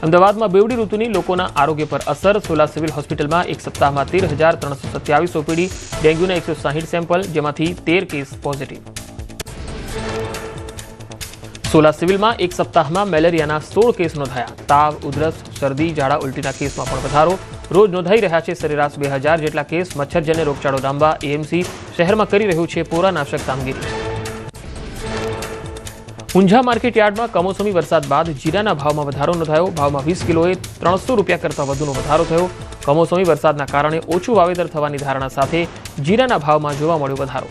અમદાવાદમાં બેવડી ઋતુની લોકોના આરોગ્ય પર અસર. સોલા સિવિલ હોસ્પિટલમાં એક સપ્તાહમાં 13,327 ઓપીડી, ડેન્ગ્યુના 160 સેમ્પલ, જેમાંથી 13 કેસ પોઝિટિવ. સોલા સિવિલમાં એક સપ્તાહમાં મેલેરિયાના 16 કેસ નોંધાયા. તાવ, ઉધરસ, શરદી, ઝાડા ઉલટીના કેસમાં પણ વધારો. રોજ નોંધાઈ રહ્યા છે સરેરાશ 2000 જેટલા કેસ. મચ્છરજન્ય રોગચાળો ડામવા એએમસી શહેરમાં કરી રહ્યું છે પોરાનાશક કામગીરી. ઊંઝા માર્કેટ યાર્ડમાં કમોસમી વરસાદ બાદ જીરાના ભાવમાં વધારો નોંધાયો. ભાવમાં 20 કિલોએ 300 રૂપિયા કરતાં વધુનો વધારો થયો. કમોસમી વરસાદના કારણે ઓછું વાવેતર થવાની ધારણા સાથે જીરાના ભાવમાં જોવા મળ્યો વધારો.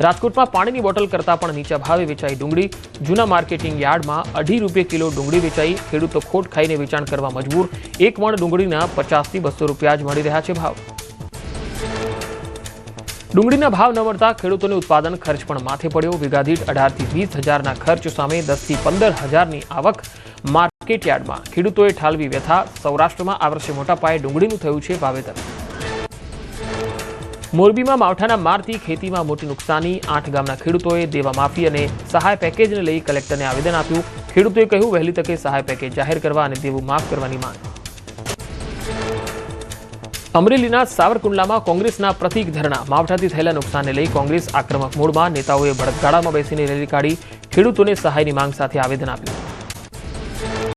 રાજકોટમાં પાણીની બોટલ કરતાં પણ નીચા ભાવે વેચાઈ ડુંગળી. જૂના માર્કેટિંગ યાર્ડમાં 2.5 રૂપિયા કિલો ડુંગળી વેચાઈ. ખેડૂતો ખોટ ખાઈને વેચાણ કરવા મજબૂર. એક મણ ડુંગળીના 50 થી 200 રૂપિયા જ મળી રહ્યા છે ભાવ. ડુંગળીના ભાવ ન મળતા ખેડૂતોને ઉત્પાદન ખર્ચ પણ માથે પડ્યો. વીઘા દીઠ 18 થી 20 હજારના ખર્ચ સામે 10 થી 15 હજારની આવક. માર્કેટ યાર્ડમાં ખેડૂતોએ ઠાલવી વ્યથા. સૌરાષ્ટ્રમાં આ વર્ષે મોટા પાયે ડુંગળીનું થયું છે વાવેતર. મોરબીમાં માવઠાના મારથી ખેતીમાં મોટી નુકસાની. 8 ગામના ખેડૂતોએ દેવા માફી અને સહાય પેકેજને લઈ કલેક્ટરને આવેદન આપ્યું. ખેડૂતોએ કહ્યું વહેલી તકે સહાય પેકેજ જાહેર કરવા અને દેવું માફ કરવાની માંગ. અમરેલીના સાવરકુંડલામાં કોંગ્રેસના પ્રતિક ધરણા. માવઠાથી થયેલા નુકસાનને લઈ કોંગ્રેસ આક્રમક મૂડમાં. નેતાઓએ બળદગાડામાં બેસીને રેલી કાઢી. ખેડૂતોને સહાયની માંગ સાથે આવેદન આપ્યું.